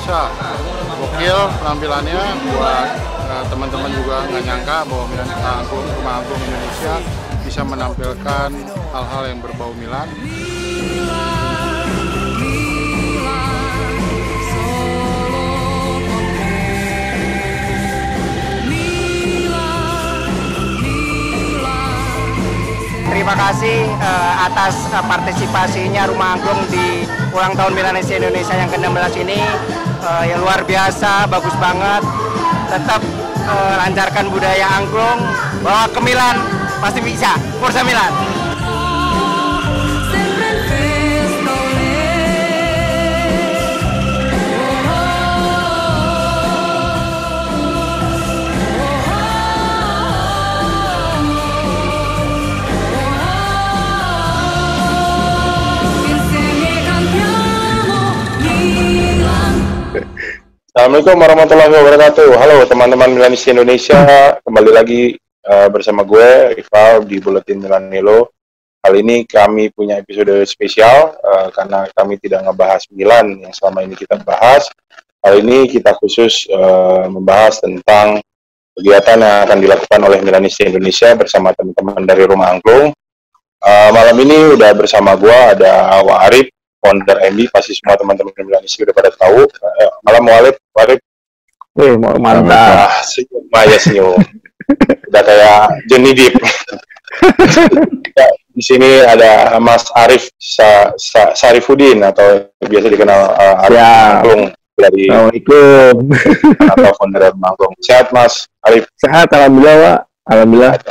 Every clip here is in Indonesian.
biasa. Gokil penampilannya buat teman-teman juga nggak nyangka bahwa Rumah Angklung Indonesia bisa menampilkan hal-hal yang berbau Milan. Terima kasih atas partisipasinya Rumah Angklung di ulang tahun Milanese Indonesia yang ke-16 ini. Ya luar biasa, bagus banget. Tetap lancarkan budaya angklung, bawa ke Milan pasti bisa. Forza Milan. Assalamualaikum warahmatullahi wabarakatuh. Halo teman-teman Milanese Indonesia, kembali lagi bersama gue Rival di Buletin Milanello. Kali ini kami punya episode spesial karena kami tidak ngebahas Milan yang selama ini kita bahas. Kali ini kita khusus membahas tentang kegiatan yang akan dilakukan oleh Milanese Indonesia bersama teman-teman dari Rumah Angklung. Malam ini udah bersama gue ada Wak Arif, founder MB, pasti semua teman-teman Milanese udah pada tahu. Malam Walid, mantap. Senyum, Maya senyum. Udah kayak Johnny Depp. Ya, di sini ada Mas Arif Sarifudin atau biasa dikenal Arif Angklung dari Assalamualaikum. atau founder Angklung. Sehat Mas Arif? Sehat, alhamdulillah Pak. Alhamdulillah.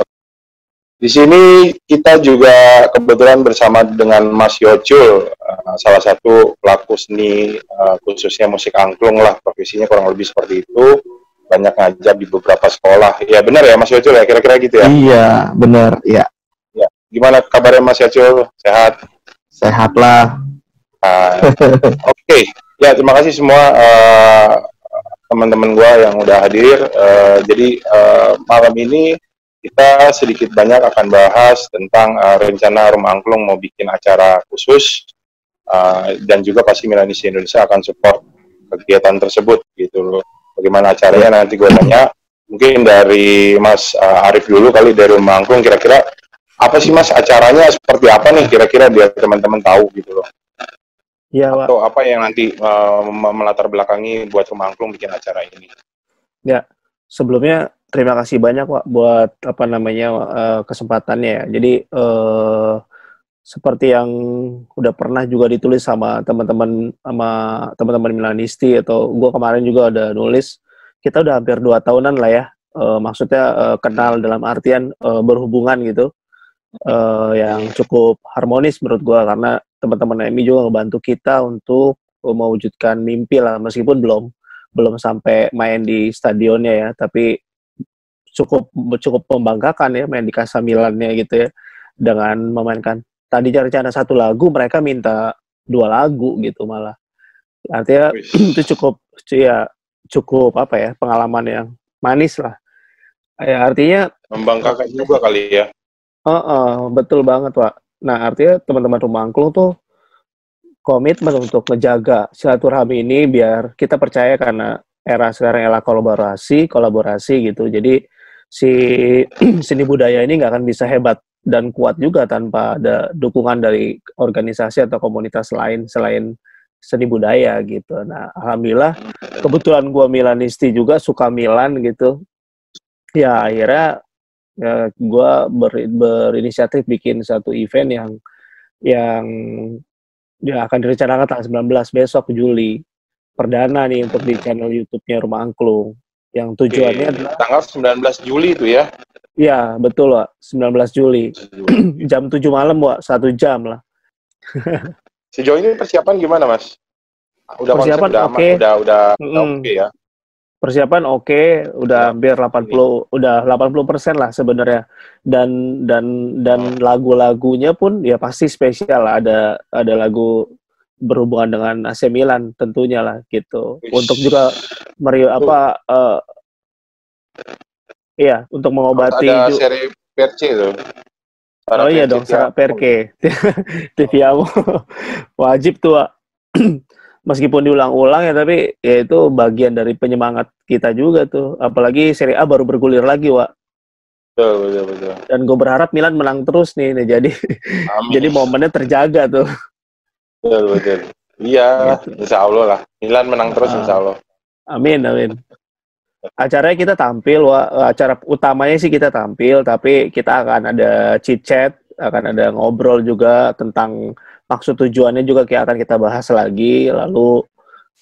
Di sini kita juga kebetulan bersama dengan Mas Yocul, salah satu pelaku seni khususnya musik angklung lah, profesinya kurang lebih seperti itu, banyak ngajar di beberapa sekolah. Ya benar ya Mas Yocul ya, kira-kira gitu ya? Iya, benar, ya. Ya, gimana kabarnya Mas Yocul? Sehat? Sehat lah. Oke. Ya terima kasih semua teman-teman gua yang udah hadir. Jadi malam ini kita sedikit banyak akan bahas tentang rencana Rumah Angklung mau bikin acara khusus dan juga pasti Milanese Indonesia akan support kegiatan tersebut gitu loh. Bagaimana acaranya nanti gue tanya. Mungkin dari Mas Arif dulu kali dari Rumah Angklung, kira-kira apa sih Mas acaranya seperti apa nih kira-kira biar teman-teman tahu gitu loh. Ya, Pak. Atau apa yang nanti melatar belakangi buat Rumah Angklung bikin acara ini. Ya, sebelumnya terima kasih banyak Pak buat kesempatannya ya. Jadi seperti yang udah pernah juga ditulis sama teman-teman Milanisti atau gue kemarin juga ada nulis, kita udah hampir 2 tahunan lah ya. Maksudnya kenal dalam artian berhubungan gitu. Yang cukup harmonis menurut gue karena teman-teman MI juga ngebantu kita untuk mewujudkan mimpi lah, meskipun belum sampai main di stadionnya ya, tapi cukup membanggakan ya main di Casa Milannya gitu ya, dengan memainkan tadinya rencana 1 lagu, mereka minta 2 lagu gitu malah. Artinya itu cukup apa ya, pengalaman yang manis lah. Ya, artinya membanggakan juga kali ya. Betul banget Pak. Nah artinya teman-teman Rumah Angklung tuh komitmen untuk menjaga silaturahmi ini biar kita percaya karena era sekarang era kolaborasi gitu. Jadi si seni budaya ini nggak akan bisa hebat dan kuat juga tanpa ada dukungan dari organisasi atau komunitas lain selain seni budaya gitu. Nah, alhamdulillah kebetulan gua Milanisti juga suka Milan gitu. Ya akhirnya gua berinisiatif bikin satu event yang akan direncanakan tanggal 19 besok Juli. Perdana nih untuk di channel YouTube-nya Rumah Angklung. Yang tujuannya adalah tanggal 19 Juli itu ya? Iya, betul, Wak. 19 Juli. Jam 7 malam, Wak. 1 jam lah. Sejauh ini persiapan gimana, Mas? Persiapan oke. Udah oke ya? Persiapan oke, udah hampir 80% lah sebenarnya. Dan lagu-lagunya pun ya pasti spesial lah. Ada lagu berhubungan dengan AC Milan tentunya lah gitu. Untuk juga untuk mengobati ada seri PRC itu. Oh iya dong, Sara Perke. TV Amo. Wajib tuh, Wak. meskipun diulang-ulang ya, tapi ya itu bagian dari penyemangat kita juga tuh. Apalagi Serie A baru bergulir lagi, Wak. Betul. Dan gue berharap Milan menang terus nih. Jadi Amin. jadi momennya terjaga tuh. Betul. Iya, Gitu. insya Allah lah. Milan menang terus insya Allah. Amin. Acaranya kita tampil, acara utamanya sih kita tampil, tapi kita akan ada chit chat, akan ada ngobrol juga tentang maksud tujuannya juga akan kita bahas lagi. Lalu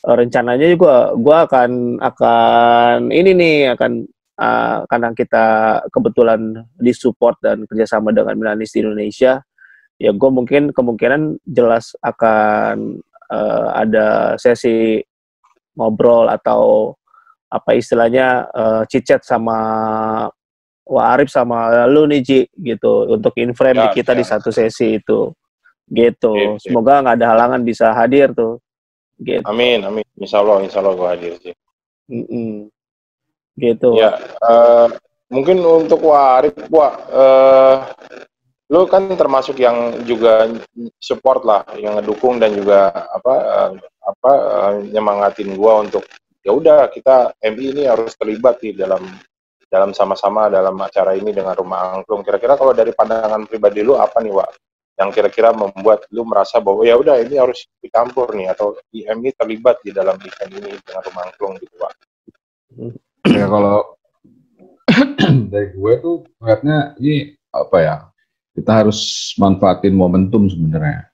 rencananya juga gue akan ini nih karena kita kebetulan disupport dan kerjasama dengan Milanis di Indonesia, ya gue mungkin kemungkinan jelas akan ada sesi ngobrol atau apa istilahnya chit-chat sama Wak Arif sama lu nih Ji gitu untuk in-frame kita di satu sesi itu gitu. Semoga nggak ada halangan bisa hadir tuh. Gitu. Amin. Insya Allah gue hadir sih. Gitu. Ya, mungkin untuk Wak Arif, lu kan termasuk yang juga support lah, yang ngedukung dan juga nyemangatin gua untuk ya udah kita MI ini harus terlibat di dalam sama-sama dalam acara ini dengan Rumah Angklung. Kira-kira kalau dari pandangan pribadi lu apa nih, Wak, yang kira-kira membuat lu merasa bahwa ya udah ini harus dicampur nih atau MI terlibat di dalam event ini dengan Rumah Angklung gitu, Wak? Ya kalau dari gue tuh lihatnya ini apa ya, kita harus manfaatin momentum sebenarnya.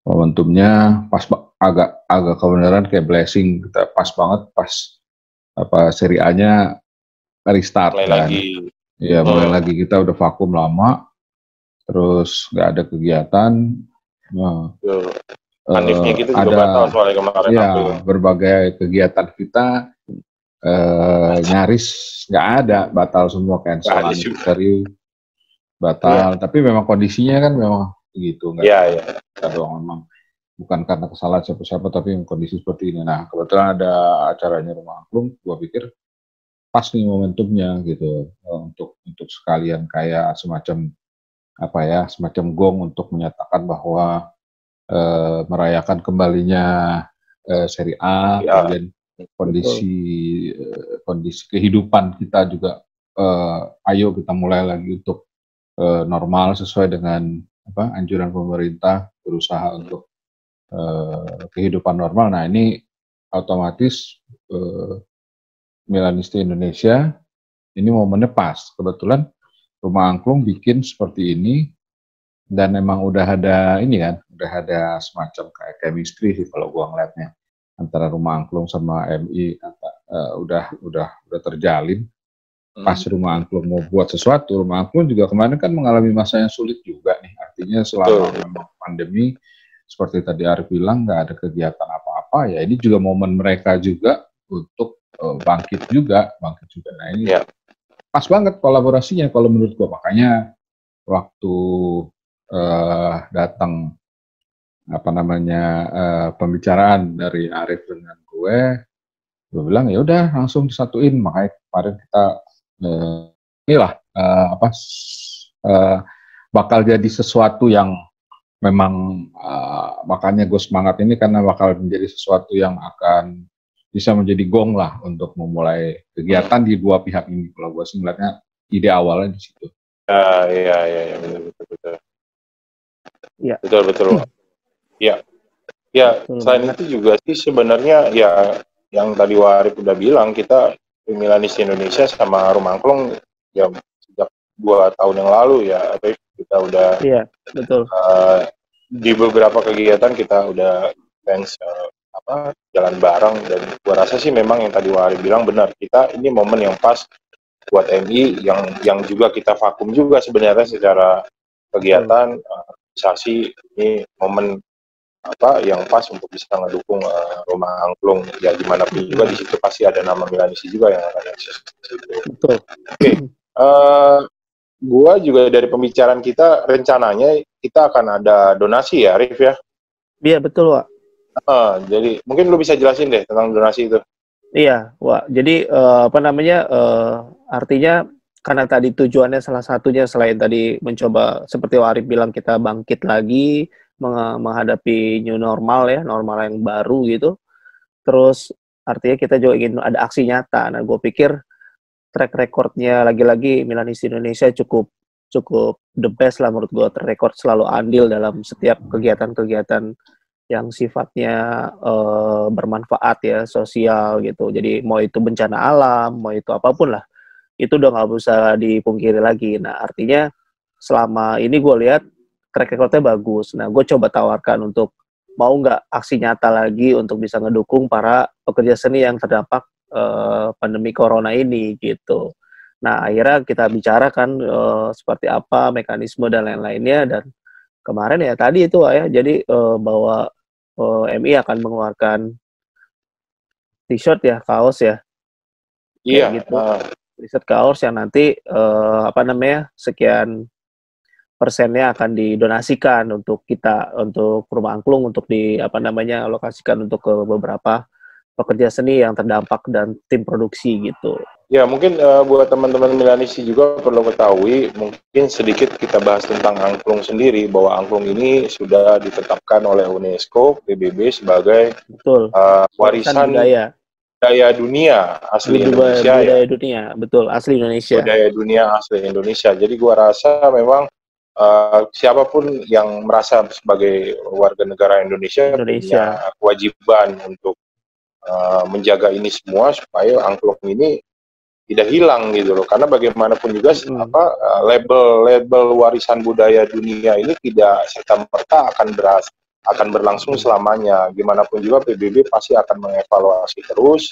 Momentumnya pas agak kebenaran kayak blessing, kita pas banget pas Serie A-nya restart mulai kan. Lagi. Iya, mulai lagi, kita udah vakum lama. Terus nggak ada kegiatan. Nah, Handipnya gitu juga batal soalnya kemarin. Iya, berbagai kegiatan kita nyaris nggak ada, batal semua, cancel, serius batal. Tapi memang kondisinya kan memang begitu, nggak ada doang, memang bukan karena kesalahan siapa-siapa, tapi kondisi seperti ini. Nah, kebetulan ada acaranya Rumah Angklung, gua pikir pas nih momentumnya gitu, untuk sekalian kayak semacam gong untuk menyatakan bahwa merayakan kembalinya Serie A, kemudian kondisi kehidupan kita juga ayo kita mulai lagi untuk normal sesuai dengan anjuran pemerintah, berusaha untuk kehidupan normal. Nah, ini otomatis Milanisti Indonesia ini momennya pas. Kebetulan Rumah Angklung bikin seperti ini, dan memang udah ada semacam kayak chemistry sih kalau gua ngeliatnya antara Rumah Angklung sama MI, udah terjalin. Pas Rumah Angklung mau buat sesuatu, Rumah Angklung juga kemarin kan mengalami masa yang sulit juga nih. Artinya selama memang pandemi, seperti tadi Arif bilang, nggak ada kegiatan apa-apa, ya ini juga momen mereka juga untuk bangkit juga. Nah, ini pas banget kolaborasinya kalau menurut gua. Makanya waktu datang pembicaraan dari Arif dengan gue bilang ya udah langsung disatuin. Makanya kemarin kita bakal jadi sesuatu yang memang makanya gue semangat ini, karena bakal menjadi sesuatu yang akan bisa menjadi gong lah untuk memulai kegiatan di dua pihak ini. Kalau gue sih ngeliatnya ide awalnya di situ. Iya, betul. Iya. Betul. Iya. Ya, selain itu juga sih sebenarnya ya yang tadi Warif udah bilang, kita Milanis Indonesia sama Rumah Angklung ya sejak 2 tahun yang lalu ya, Arif, kita udah betul. Di beberapa kegiatan kita udah jalan bareng, dan gua rasa sih memang yang tadi Warif bilang benar, kita ini momen yang pas buat MI yang juga kita vakum juga sebenarnya secara kegiatan organisasi. Ini momen yang pas untuk bisa ngedukung Rumah Angklung. Ya gimana pun juga di situ pasti ada nama Milanisi juga yang akan eksis. Betul. Oke. Gua juga dari pembicaraan kita, rencananya kita akan ada donasi ya, Arif ya? Iya, betul, Wak. Jadi mungkin lu bisa jelasin deh tentang donasi itu. Iya, Wak. Jadi artinya karena tadi tujuannya salah satunya selain tadi mencoba seperti Wak Arif bilang, kita bangkit lagi menghadapi new normal ya, normal yang baru gitu. Terus artinya kita juga ingin ada aksi nyata. Nah, gue pikir track recordnya lagi-lagi Milanis Indonesia cukup the best lah menurut gue. Track record selalu andil dalam setiap kegiatan-kegiatan yang sifatnya bermanfaat ya, sosial gitu. Jadi mau itu bencana alam, mau itu apapun lah, itu udah nggak bisa dipungkiri lagi. Nah, artinya selama ini gue lihat track recordnya bagus. Nah, gue coba tawarkan untuk mau nggak aksi nyata lagi untuk bisa ngedukung para pekerja seni yang terdampak pandemi corona ini gitu. Nah, akhirnya kita bicarakan seperti apa mekanisme dan lain-lainnya, dan kemarin ya tadi itu ya, jadi bahwa MI akan mengeluarkan t-shirt ya, kaos ya, kayak gitu. T-shirt kaos yang nanti sekian persennya akan didonasikan untuk kita, untuk Rumah Angklung, untuk alokasikan untuk ke beberapa pekerja seni yang terdampak dan tim produksi gitu. Ya, mungkin buat teman-teman Milanisi juga perlu ketahui, mungkin sedikit kita bahas tentang angklung sendiri, bahwa angklung ini sudah ditetapkan oleh UNESCO, PBB sebagai warisan budaya dunia asli Indonesia. Budaya dunia, betul, asli Indonesia. Budaya dunia asli Indonesia. Jadi gua rasa memang siapapun yang merasa sebagai warga negara Indonesia punya kewajiban untuk menjaga ini semua supaya angklung ini tidak hilang gitu loh, karena bagaimanapun juga label warisan budaya dunia ini tidak serta-merta akan berlangsung selamanya. Gimana pun juga PBB pasti akan mengevaluasi terus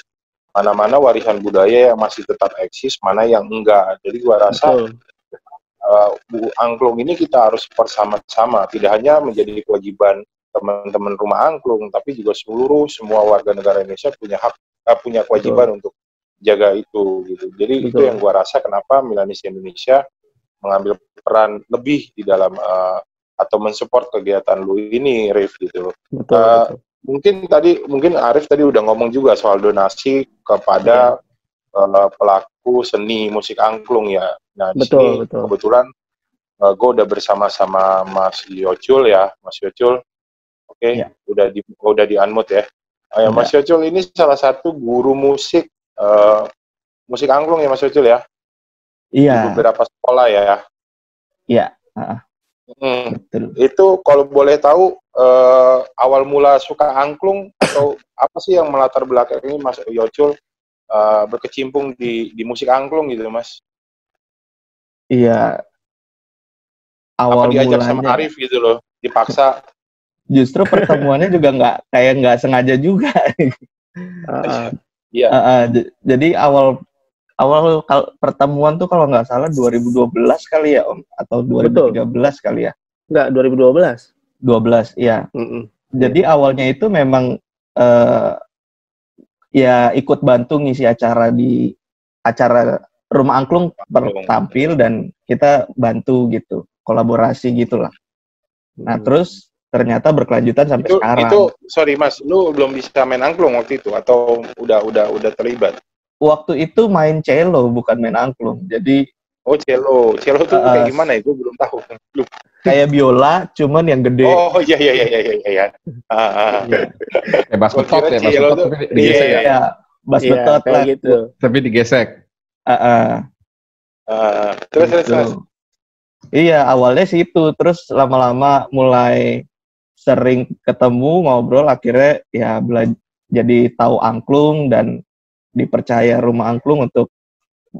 mana-mana warisan budaya yang masih tetap eksis, mana yang enggak. Jadi gua rasa angklung ini kita harus bersama-sama, tidak hanya menjadi kewajiban teman-teman Rumah Angklung, tapi juga semua warga negara Indonesia punya kewajiban untuk jaga itu gitu. Jadi itu yang gua rasa kenapa Milanis Indonesia mengambil peran lebih di dalam atau mensupport kegiatan lu ini, Rif gitu. Betul. Mungkin Arif tadi udah ngomong juga soal donasi kepada pelaku seni musik angklung ya. Nah, di sini kebetulan gue udah bersama-sama Mas Yocul ya, Mas Yocul. Oke, udah di unmute ya. Mas Yocul ini salah satu guru musik angklung ya, Mas Yocul ya? Iya. Di beberapa sekolah ya. Iya. Itu kalau boleh tahu awal mula suka angklung atau apa sih yang melatar belakangi Mas Yocul berkecimpung di musik angklung gitu, Mas? Iya. Awal diajak mulanya sama Arif gitu loh, dipaksa. Justru pertemuannya juga nggak sengaja juga. Jadi awal pertemuan tuh kalau nggak salah 2012 kali ya Om, atau 2013 kali ya? Enggak, 2012. 12, ya. Jadi awalnya itu memang ya ikut bantu ngisi acara di acara Rumah Angklung tampil, dan kita bantu gitu, kolaborasi gitulah. Nah terus ternyata berkelanjutan sampai sekarang. Itu sorry Mas, lu belum bisa main angklung waktu itu atau udah terlibat? Waktu itu main cello, bukan main angklung. Jadi cello tuh kayak gimana ya? Gue belum tahu. Kayak biola, cuman yang gede. Oh iya. Bass betot ya, tapi digesek ya. Bass betot lah gitu. Tapi digesek. Terus. Iya, awalnya sih itu, terus lama-lama mulai sering ketemu, ngobrol, akhirnya ya jadi tahu angklung dan dipercaya Rumah Angklung untuk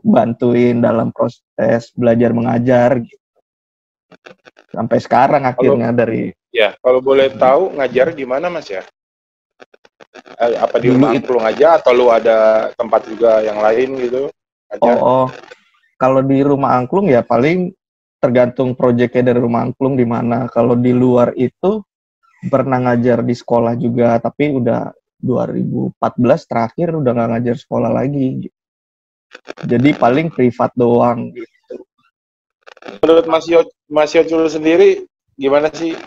bantuin dalam proses belajar mengajar gitu. Sampai sekarang akhirnya kalau boleh tahu ngajar di mana Mas ya? Apa di Rumah Angklung aja atau lu ada tempat juga yang lain gitu? Kalau di Rumah Angklung ya paling tergantung proyeknya dari Rumah Angklung di mana. Kalau di luar itu pernah ngajar di sekolah juga, tapi udah 2014 terakhir udah nggak ngajar sekolah lagi. Jadi paling privat doang gitu. Menurut Mas Yocul sendiri gimana sih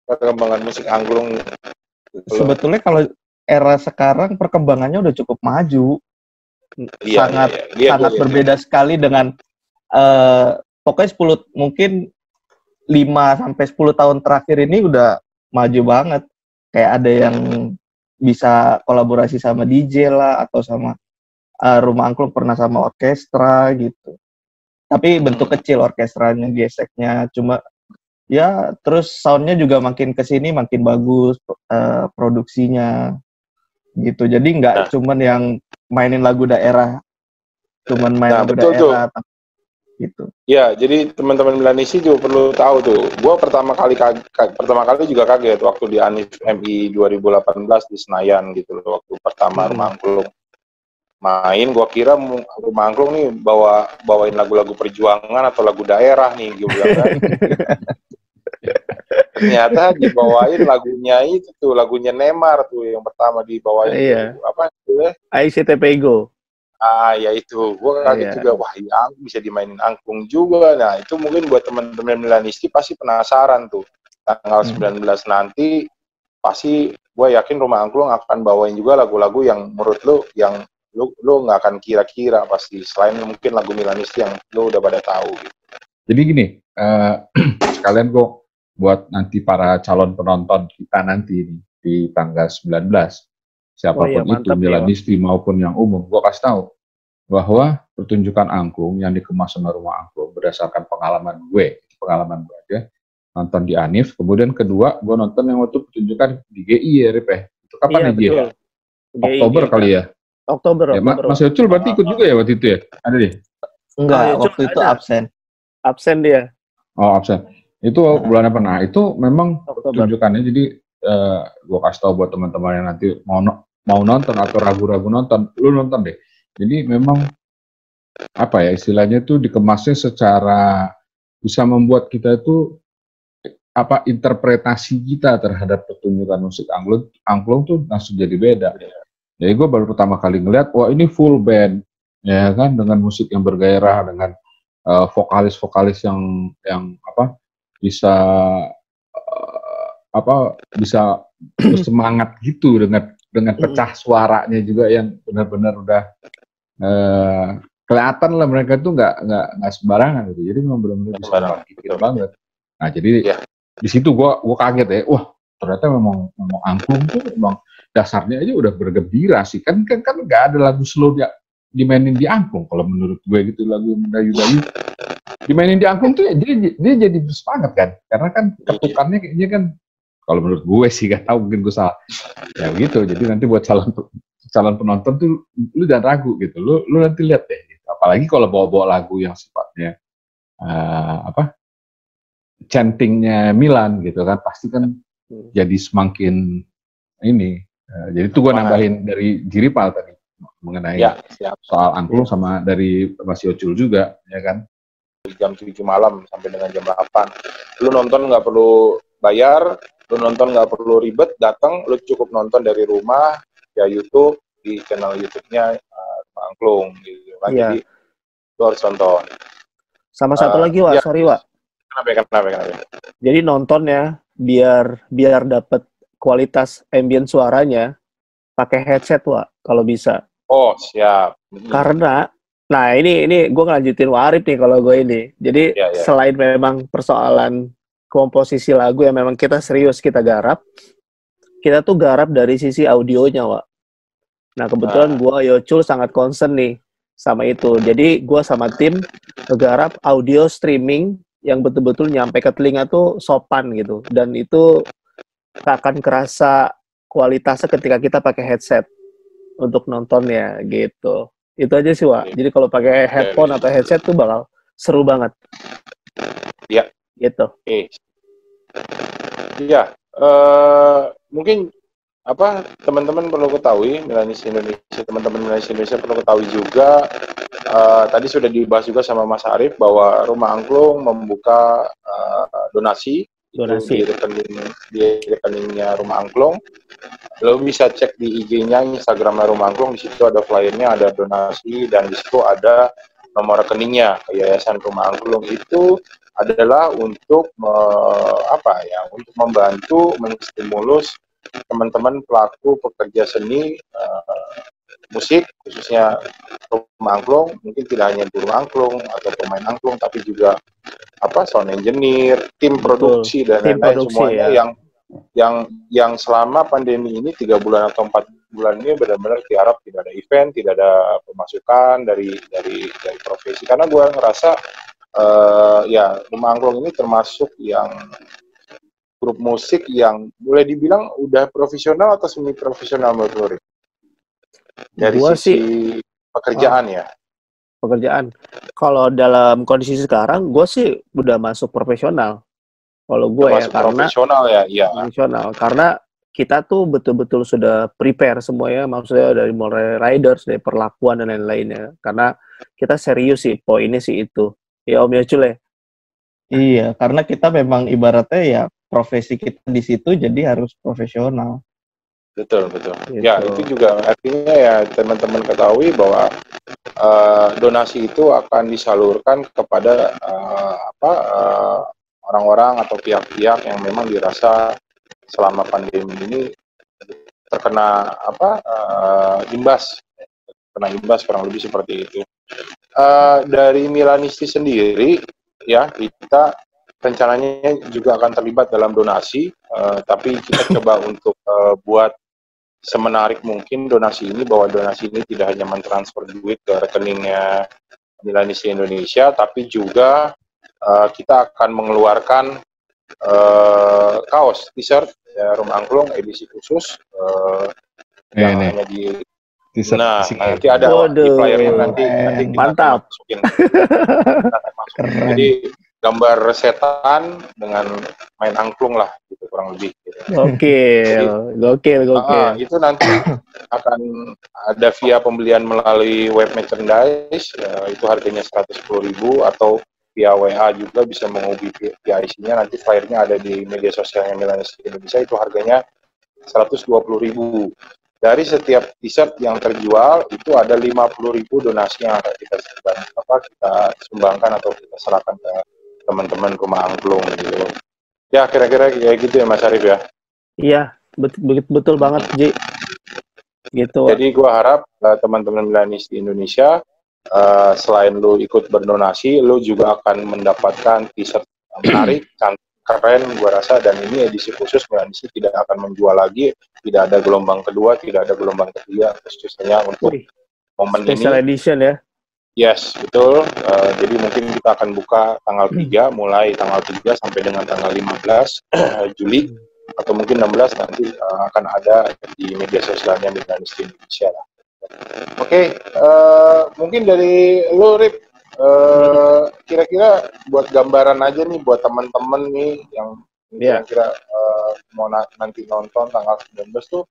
perkembangan musik angklung? Sebetulnya kalau era sekarang perkembangannya udah cukup maju. Sangat berbeda sekali dengan pokoknya 5 sampai 10 tahun terakhir ini udah maju banget. Kayak ada yang bisa kolaborasi sama DJ lah, atau sama Rumah Angklung pernah sama orkestra gitu. Tapi bentuk kecil orkestranya, geseknya. Cuma ya terus soundnya juga makin kesini makin bagus, produksinya gitu. Jadi nggak cuman yang mainin lagu daerah, cuman main lagu betul daerah gitu. Ya, jadi teman-teman Milanisi juga perlu tahu tuh. Gue pertama kali juga kaget waktu di Anif MI 2018 di Senayan gitu loh. Waktu pertama Rumah Angklung main, gue kira Rumah Angklung nih bawain lagu-lagu perjuangan atau lagu daerah nih, gue bilang kan. Ternyata dibawain lagunya itu tuh, lagunya Neymar tuh yang pertama dibawain. Iya. Apa itu ya? ICTP Go. Ya itu, gue kaget juga, wah ya bisa dimainin angklung juga. Nah itu mungkin buat teman-teman Milanisti pasti penasaran tuh. Tanggal 19 nanti pasti gue yakin Rumah Angklung akan bawain juga lagu-lagu yang menurut lu yang lu nggak akan kira-kira pasti, selain mungkin lagu Milanisti yang lu udah pada tahu gitu. Jadi gini, sekalian gue buat nanti para calon penonton kita nanti nih, di tanggal 19, siapapun itu, Milanisti maupun yang umum, gue kasih tahu bahwa pertunjukan angklung yang dikemas sama Rumah Angklung berdasarkan pengalaman gue aja, nonton di Anif, kemudian kedua gue nonton yang waktu pertunjukan di GI ya, Rip ya. Itu kapan ya dia? Oktober kali ya? Oktober. Mas Yocul berarti ikut juga ya waktu itu ya? Ada deh? Enggak, waktu itu absen. Absen dia. Oh, absen. Itu bulan apa? Nah, itu memang pertunjukannya, jadi gue kasih tahu buat teman-teman yang nanti mau nonton atau ragu-ragu nonton, lu nonton deh. Jadi memang apa ya istilahnya tuh dikemasnya secara bisa membuat kita itu interpretasi kita terhadap pertunjukan musik angklung tuh langsung jadi beda. Jadi gue baru pertama kali ngeliat, wah ini full band, ya kan, dengan musik yang bergairah, dengan vokalis-vokalis yang bisa bisa bersemangat gitu, dengan pecah suaranya juga yang benar-benar udah kelihatan lah mereka tuh nggak sembarangan gitu. Jadi memang benar-benar bisa membangkitkan banget. Nah jadi di situ gue kaget ya, wah ternyata memang angklung tuh memang dasarnya aja udah bergembira sih. Kan nggak ada lagu slow dia dimainin di angklung kalau menurut gue gitu, lagu mendayu-dayu dimainin di angklung tuh ya dia jadi semangat kan, karena kan ketukannya kayaknya kan, kalau menurut gue sih, gak tahu mungkin gue salah ya gitu. Jadi nanti buat calon penonton tuh lu jangan ragu gitu, lu nanti lihat deh gitu. Apalagi kalau bawa lagu yang sifatnya chantingnya Milan gitu kan, pasti kan jadi semakin ini. Jadi itu gue nambahin dari Jiripal tadi mengenai soal angklung, sama dari Mas Yocul juga ya kan. Jam 7 malam sampai dengan jam 8 lu nonton nggak perlu bayar, lu nonton nggak perlu ribet, datang lu cukup nonton dari rumah ya, YouTube, di channel YouTube-nya Angklung gitu kan. Jadi lu harus nonton. Sama satu lagi Wak, sorry Wak. Kenapa? Jadi nonton ya, biar dapat kualitas ambient suaranya pakai headset Wak, kalau bisa. Oh siap. Karena nah ini gue ngelanjutin Warip nih kalau gue ini. Jadi selain memang persoalan komposisi lagu yang memang kita serius kita garap, kita tuh garap dari sisi audionya Wak. Nah kebetulan gue Yocul sangat concern nih sama itu. Jadi gue sama tim ngegarap audio streaming yang betul-betul nyampe ke telinga tuh sopan gitu. Dan itu akan kerasa kualitasnya ketika kita pakai headset untuk nontonnya gitu. Itu aja sih Wak. Jadi kalau pakai headphone atau headset tuh bakal seru banget. Iya. Gitu. Iya. Mungkin teman-teman perlu ketahui, Milanisti Indonesia, teman-teman Milanisti Indonesia perlu ketahui juga. Tadi sudah dibahas juga sama Mas Arif bahwa Rumah Angklung membuka donasi. Di rekeningnya Rumah Angklung. Lo bisa cek di IG-nya, Instagram Rumah Angklung, di situ ada flyernya, ada donasi, dan di situ ada nomor rekeningnya Yayasan Rumah Angklung. Itu adalah untuk untuk membantu menstimulus teman-teman pelaku pekerja seni musik, khususnya Rumah Angklung, mungkin tidak hanya di Rumah Angklung atau pemain angklung, tapi juga sound engineer, tim produksi dan Tim lain-lain produksi, semuanya ya. yang selama pandemi ini 3 bulan atau 4 bulan ini benar-benar diharap tidak ada event, tidak ada pemasukan dari profesi, karena gue ngerasa ya Rumah Angklung ini termasuk yang grup musik yang boleh dibilang udah profesional atau semi profesional menurut lo, Rik? Dari Gua sisi sih pekerjaan ya. pekerjaan. Kalau dalam kondisi sekarang, gue sih udah masuk profesional. Kalau gue ya, Termasuk karena profesional ya, iya. profesional. Karena kita tuh betul-betul sudah prepare semuanya, maksudnya dari mulai riders, dari perlakuan dan lain-lainnya. Karena kita serius sih, poinnya sih itu. Ya Om Yocul ya. Iya, karena kita memang ibaratnya ya profesi kita di situ jadi harus profesional. Betul, betul. Gitu. Ya, itu juga artinya ya teman-teman ketahui bahwa donasi itu akan disalurkan kepada orang-orang atau pihak-pihak yang memang dirasa selama pandemi ini terkena imbas, kurang lebih seperti itu. Dari Milanisti sendiri, ya kita rencananya juga akan terlibat dalam donasi, tapi kita coba untuk buat semenarik mungkin donasi ini, bahwa donasi ini tidak hanya mentransfer duit ke rekeningnya Milanisti Indonesia, tapi juga kita akan mengeluarkan kaos, t-shirt ya, Rumah Angklung edisi khusus yang hanya di T-shirt nanti ada di flyernya, nanti kita mantap. akan masukin. Jadi gambar setan dengan main angklung lah, gitu kurang lebih. Gitu. Gokil. Itu nanti akan ada via pembelian melalui web merchandise, itu harganya 110.000, atau via WA juga bisa menghubungi PIC-nya. Nanti flyernya ada di media sosialnya Milanisti Indonesia, itu harganya 120.000. Dari setiap t-shirt yang terjual itu ada 50.000 donasi yang akan kita sumbangkan atau kita serahkan ke teman-teman Rumah Angklung gitu. Ya kira-kira kayak gitu ya Mas Arif ya. Iya, betul banget Ji. Gitu. Jadi gue harap teman-teman Milanisti Indonesia, selain lu ikut berdonasi, lu juga akan mendapatkan t-shirt yang menarik, keren gue rasa, dan ini edisi khusus Milanisti tidak akan menjual lagi, tidak ada gelombang kedua, tidak ada gelombang ketiga, khususnya untuk momen Special ini. edition ya. Yes, betul. Jadi mungkin kita akan buka tanggal 3, mulai tanggal 3 sampai dengan tanggal 15 Juli, atau mungkin 16 nanti akan ada di media sosialnya Milanisti Indonesia lah. Oke, mungkin dari lu, Rip, kira-kira buat gambaran aja nih buat teman-teman nih yang kira-kira mau nanti nonton tanggal 19 tuh.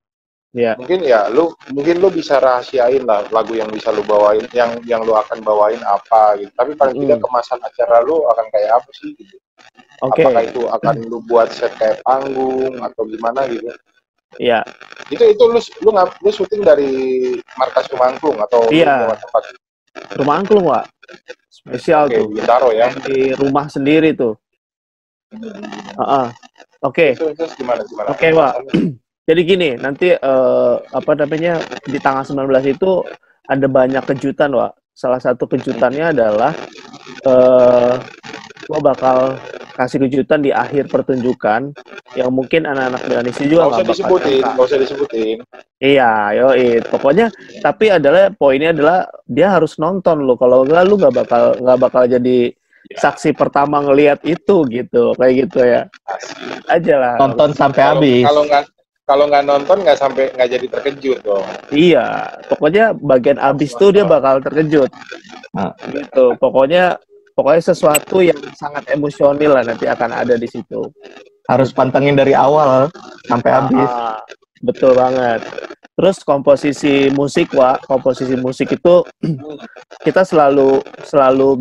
Mungkin lu bisa rahasiain lah lagu yang bisa lu bawain, yang lu akan bawain apa gitu. Tapi paling tidak kemasan acara lu akan kayak apa sih gitu. Apakah itu akan lu buat set kayak panggung atau gimana gitu? Iya. Itu lu syuting dari markas Rumah Angklung atau tempat? Rumah Angklung, Wak. Spesial tuh. Di Bintaro ya. Di rumah sendiri tuh. Oke. Terus gimana? Oke, Wak. Jadi gini, nanti di tanggal 19 itu ada banyak kejutan, Wak. Salah satu kejutannya adalah gua bakal kasih kejutan di akhir pertunjukan yang mungkin anak-anak Milanisti juga nggak usah disebutin. Iya, pokoknya tapi poinnya adalah dia harus nonton lo. Kalau enggak lu nggak bakal jadi saksi pertama ngelihat itu gitu, kayak gitu ya. Aja lah. Nonton sampai habis. Kalau nggak nonton nggak jadi terkejut dong. Iya, pokoknya bagian abis tuh dia bakal terkejut. Gitu. Pokoknya sesuatu yang sangat emosional lah nanti akan ada di situ. Harus pantengin dari awal sampai habis. Betul banget. Terus komposisi musik itu kita selalu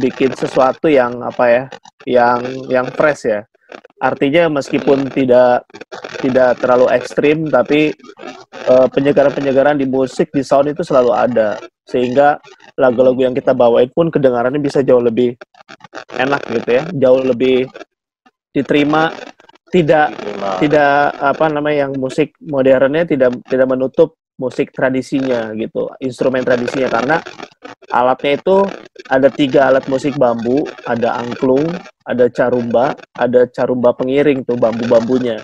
bikin sesuatu yang yang fresh ya. Artinya meskipun tidak terlalu ekstrim, tapi penyegaran-penyegaran di musik, di sound itu selalu ada, sehingga lagu-lagu yang kita bawain pun kedengarannya bisa jauh lebih enak gitu ya, jauh lebih diterima. Tidak yang musik modernnya tidak menutup musik tradisinya gitu, instrumen tradisinya, karena Alatnya itu ada 3 alat musik bambu, ada angklung, ada carumba pengiring tuh bambu-bambunya.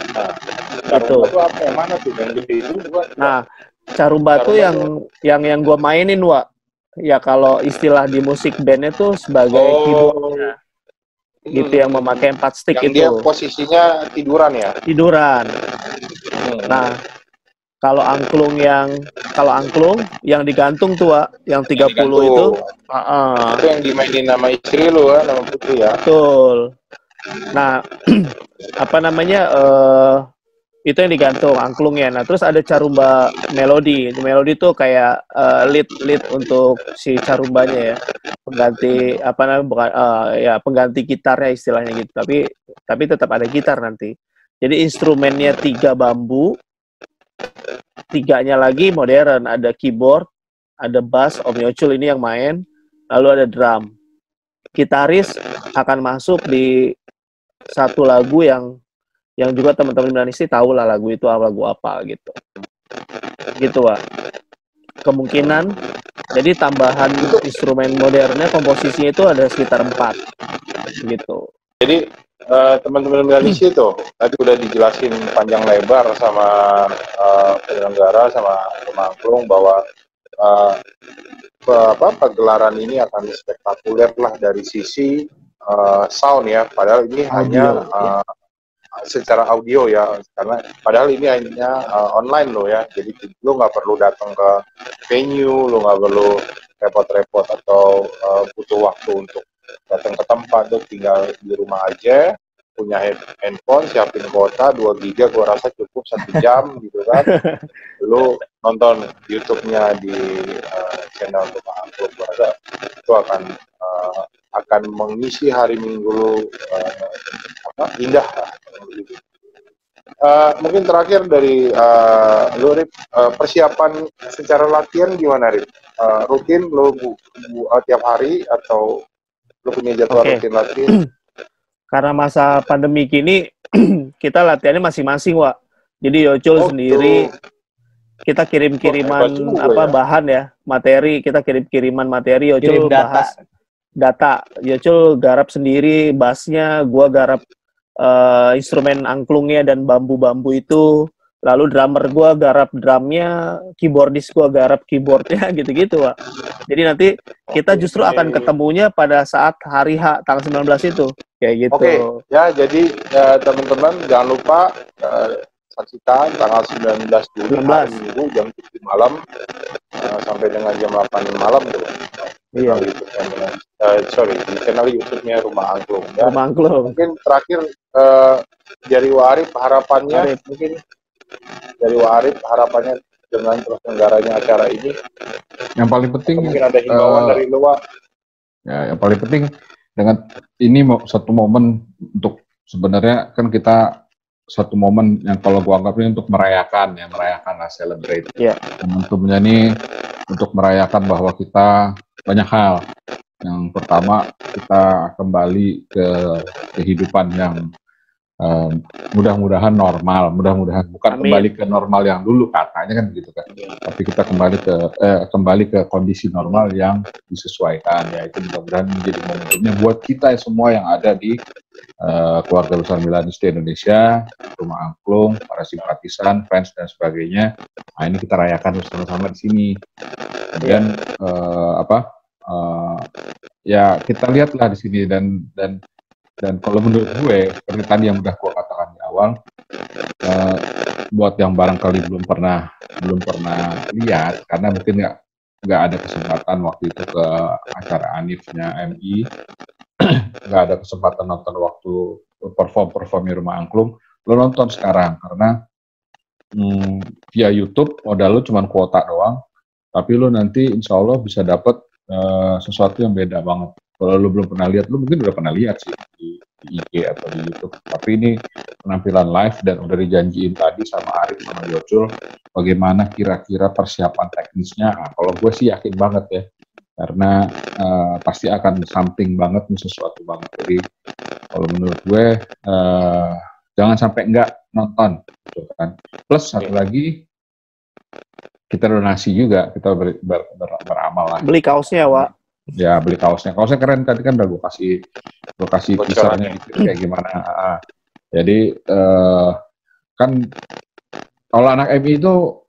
Carumba itu apa yang mana tuh? Yang gede itu bukan? Nah, carumba tuh yang gue mainin, Wak. Ya kalau istilah di musik bandnya tuh sebagai keyboardnya. Gitu, yang memakai 4 stick yang itu. Yang dia posisinya tiduran ya? Tiduran. Nah, kalau angklung yang digantung tuh, Wak, yang 30 itu. Itu yang dimainin nama istri lu kan, nama Putri ya? Betul. Nah, apa namanya, itu yang digantung angklungnya. Nah, terus ada carumba melodi. Melodi tuh kayak lead untuk si carumbanya ya. Pengganti apa namanya, bukan ya pengganti gitarnya istilahnya gitu. Tapi tetap ada gitar nanti. Jadi instrumennya 3 bambu, 3-nya lagi modern. Ada keyboard, ada bass, Om Yocul ini yang main, lalu ada drum. Gitaris akan masuk di satu lagu yang juga teman-teman Milanisti tahu lah lagu itu lagu apa gitu. Gitu, Wak. Kemungkinan jadi tambahan instrumen modernnya komposisinya itu ada sekitar 4 gitu. Jadi teman-teman Milanisti tuh tadi udah dijelasin panjang lebar sama penyelenggara sama Angklung bahwa pagelaran ini akan spektakuler lah dari sisi sound ya, padahal ini hanya secara audio ya, karena padahal ini hanya online lo ya, jadi lo nggak perlu datang ke venue, lo nggak perlu repot-repot atau butuh waktu untuk datang ke tempat, lo tinggal di rumah aja, punya handphone, siapin kuota 2 giga, gua rasa cukup 1 jam gitu kan, lo nonton YouTube-nya di channel Rumah Angklung, gua rasa itu akan mengisi hari Minggu lo indah. Mungkin terakhir dari lu, Rip, persiapan secara latihan gimana, Rip? Rutin lu tiap hari atau lu punya jadwal rutin latihan? Karena masa pandemi kini kita latihannya masing-masing, Wak. Jadi Yocul sendiri kita kirim-kiriman bahan ya, materi, kita kirim-kiriman materi, Yocul bahas data. Yocul garap sendiri bassnya, gua garap instrumen angklungnya dan bambu-bambu itu, lalu drummer gue garap drumnya, keyboardis gue garap keyboardnya, gitu-gitu, Pak. Jadi nanti kita justru akan ketemunya pada saat hari H tanggal 19 itu, kayak gitu. Oke, ya jadi teman-teman jangan lupa saksikan tanggal 19 Juli hari Minggu jam 7 malam sampai dengan jam 8 malam tuh. Iya. Di channel YouTube-nya Rumah Angklung. Ya. Rumah Angklung. Mungkin terakhir dari Warif harapannya, dengan terselenggaranya acara ini. Yang paling penting mungkin ada himbauan dari luar. Ya, yang paling penting dengan ini satu momen untuk sebenarnya kan kita satu momen yang kalau gua anggap ini untuk merayakan lah, celebrate. Yeah. Momentumnya ini untuk merayakan bahwa kita banyak hal. Yang pertama, kita kembali ke kehidupan yang mudah-mudahan normal, bukan Amin. Kembali ke normal yang dulu katanya kan gitu kan. Tapi kita kembali ke kondisi normal yang disesuaikan, ya itu mudah-mudahan menjadi momentumnya buat kita semua yang ada di keluarga besar Milanisti Indonesia, Rumah Angklung, para simpatisan, fans dan sebagainya. Nah, ini kita rayakan bersama-sama di sini. Kemudian ya kita lihatlah di sini dan kalau menurut gue seperti tadi yang udah gue katakan di awal, buat yang barangkali belum pernah lihat karena mungkin nggak ada kesempatan waktu itu ke acara Anifnya MI, nggak ada kesempatan nonton waktu performnya Rumah Angklung, lo nonton sekarang karena via YouTube modal lo cuma kuota doang, tapi lo nanti insya Allah bisa dapet sesuatu yang beda banget. Kalau lu belum pernah lihat, lu mungkin udah pernah lihat sih di IG atau di YouTube. Tapi ini penampilan live dan udah dijanjiin tadi sama Arif sama Yocul bagaimana kira-kira persiapan teknisnya. Nah, kalau gue sih yakin banget ya, karena pasti akan something banget nih, sesuatu banget. Jadi kalau menurut gue jangan sampai nggak nonton, gitu kan. Plus satu lagi, kita donasi juga, kita beramal lah. Beli kaosnya, Wak. Ya beli kaosnya keren tadi kan udah gue kasih teasernya gitu kayak gimana. Jadi kan kalau anak MI itu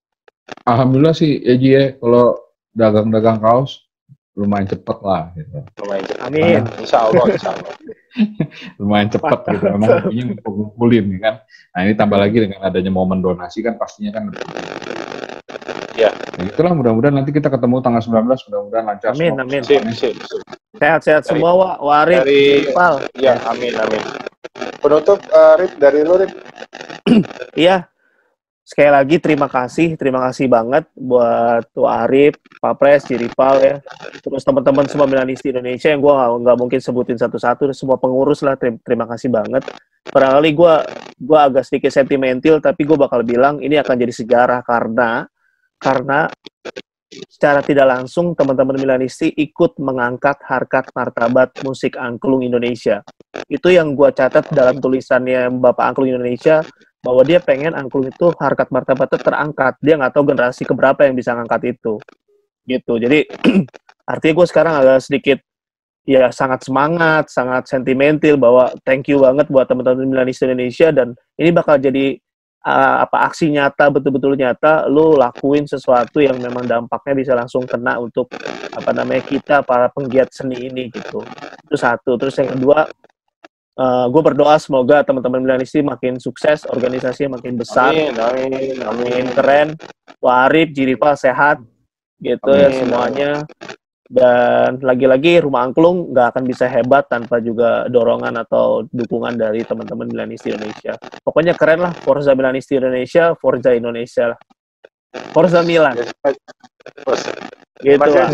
alhamdulillah sih ya Ji ya, kalau dagang kaos lumayan cepet lah gitu. Lumayan cepet. Amin. Insya Allah. Lumayan cepet gitu, emang ini ngumpulin kan. Nah ini tambah lagi dengan adanya momen donasi kan pastinya kan. Ya. Ya itulah, mudah-mudahan nanti kita ketemu tanggal 19, mudah-mudahan lancar. Amin, semua. amin. Sip. Sehat-sehat semua, Wak Arif, Ipal. Ya, amin. Penutup, Rip, dari lu, Rip. Iya. Sekali lagi terima kasih banget buat Wak Arif, Pak Pres, Jiripal ya. Terus teman-teman semua Milanisti Indonesia yang gue nggak mungkin sebutin satu-satu, semua pengurus lah, terima kasih banget. Barangkali gue agak sedikit sentimental, tapi gue bakal bilang ini akan jadi sejarah karena secara tidak langsung teman-teman Milanisti ikut mengangkat harkat martabat musik angklung Indonesia. Itu yang gue catat dalam tulisannya Bapak Angklung Indonesia, bahwa dia pengen angklung itu harkat martabatnya terangkat. Dia nggak tahu generasi keberapa yang bisa ngangkat itu. Gitu. Jadi artinya gue sekarang agak sedikit ya sangat semangat, sangat sentimental bahwa thank you banget buat teman-teman Milanisti Indonesia, dan ini bakal jadi aksi nyata, betul-betul nyata, lu lakuin sesuatu yang memang dampaknya bisa langsung kena untuk kita para penggiat seni ini gitu. Itu satu. Terus yang kedua, gue berdoa semoga teman-teman Milanisti makin sukses, organisasinya makin besar, makin keren. Wak Arif, Jiripal sehat gitu ya semuanya. Dan lagi-lagi Rumah Angklung nggak akan bisa hebat tanpa juga dorongan atau dukungan dari teman-teman Milanisti Indonesia. Pokoknya keren lah, Forza Milanisti Indonesia, Forza Indonesia lah. Forza Milan. Gitu lah.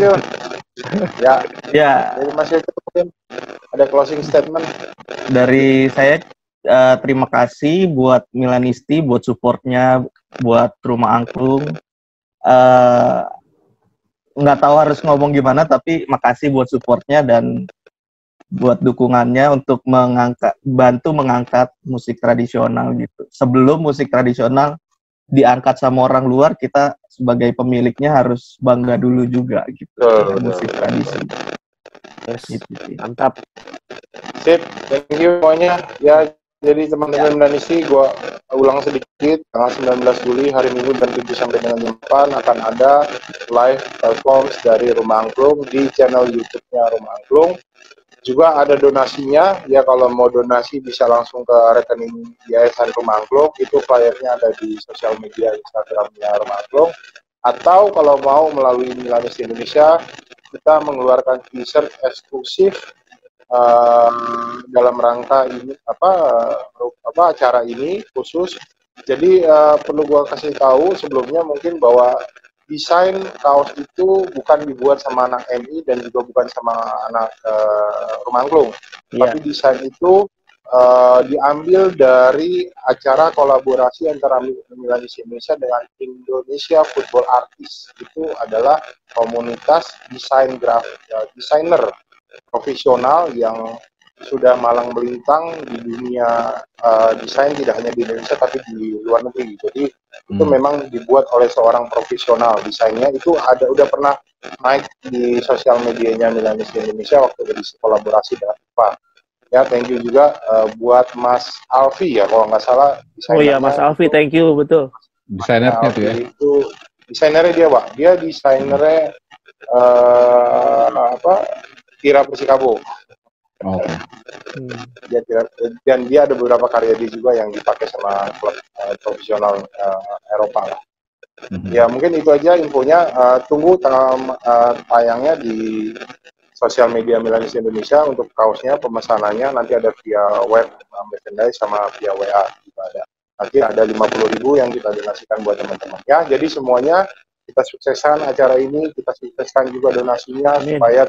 Ya. Ya, Jadi Mas Yojo mungkin ada closing statement. dari saya terima kasih buat Milanisti, buat supportnya, buat Rumah Angklung. Nggak tahu harus ngomong gimana, tapi makasih buat supportnya dan buat dukungannya untuk bantu mengangkat musik tradisional gitu. Sebelum musik tradisional diangkat sama orang luar, kita sebagai pemiliknya harus bangga dulu juga gitu. Musik tradisi. Yes. Gitu sih. Mantap. Sip, thank you semuanya. Ya, jadi teman-teman Milanisti, gue ulang sedikit, tanggal 19 Juli hari Minggu jam 7 sampai dengan jam 8 akan ada live performance dari Rumah Angklung di channel YouTube-nya Rumah Angklung. Juga ada donasinya, ya kalau mau donasi bisa langsung ke rekening Yayasan Rumah Angklung, itu flyernya ada di sosial media Instagramnya Rumah Angklung. Atau kalau mau melalui Milanisti Indonesia, kita mengeluarkan t-shirt eksklusif dalam rangka ini acara ini khusus. Jadi perlu gua kasih tahu sebelumnya mungkin bahwa desain kaos itu bukan dibuat sama anak MI dan juga bukan sama anak Rumah Angklung, tapi desain itu diambil dari acara kolaborasi antara Milanisti Indonesia dengan Indonesia Football Artist. Itu adalah komunitas desainer profesional yang sudah malang melintang di dunia desain, tidak hanya di Indonesia tapi di luar negeri. Jadi itu memang dibuat oleh seorang profesional. Desainnya itu udah pernah naik di sosial medianya Milanisti Indonesia waktu di kolaborasi dengan IPA. Ya, thank you juga buat Mas Alfi ya, kalau nggak salah. Oh iya, Mas Alfi, thank you, betul. Desainernya tuh ya? Itu desainernya dia, Pak. Dia desainernya Tira Persikabo. Oke. Dan dia ada beberapa karya dia juga yang dipakai sama klub profesional Eropa lah. Ya mungkin itu aja infonya. Tunggu tanggal tayangnya di sosial media Milanisti Indonesia untuk kaosnya, pemesanannya nanti ada via web merchandise sama via WA juga ada. Nanti ada 50.000 yang kita donasikan buat teman-teman. Ya, jadi semuanya kita sukseskan acara ini, kita sukseskan juga donasinya. Amin. Supaya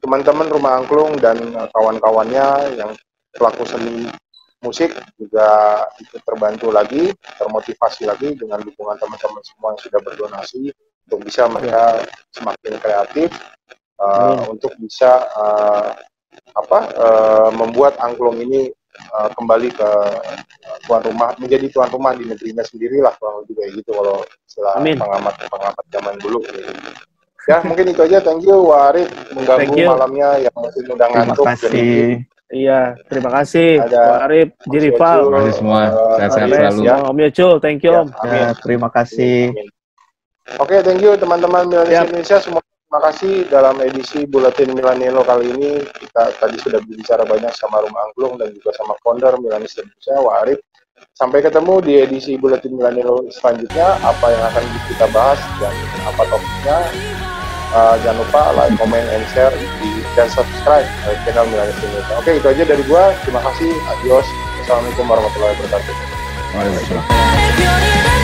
teman-teman Rumah Angklung dan kawan-kawannya yang pelaku seni musik juga ikut terbantu lagi, termotivasi lagi dengan dukungan teman-teman semua yang sudah berdonasi untuk bisa mereka semakin kreatif untuk bisa membuat angklung ini kembali ke tuan rumah, menjadi tuan rumah di negerinya sendirilah, kalau juga gitu kalau istilah pengamat zaman dulu. Ya, mungkin itu aja. Thank you, Warif, mengganggu Thank you. malamnya yang mungkin udah Terima ngantuk. kasih. Iya, terima kasih. Ada Pak Arif, Jirival, Terima kasih semua. Sehat-sehat Alex, selalu. ya. Om Yocul, thank you Ya, Om. amin. Ya, terima kasih. Amin. Oke, thank you teman-teman Milanis Siap. Indonesia semua. Terima kasih dalam edisi Buletin Milanilo kali ini. Kita tadi sudah berbicara banyak sama Rumah Angklung dan juga sama founder Milanis Indonesia, Warif. Sampai ketemu di edisi Buletin Milanilo selanjutnya. Apa yang akan kita bahas dan apa topiknya. Jangan lupa like, comment, and share dan subscribe channel Milanis Indonesia. Oke, itu aja dari gua. Terima kasih. Adios. Assalamualaikum warahmatullahi wabarakatuh. Waalaikumsalam. If you're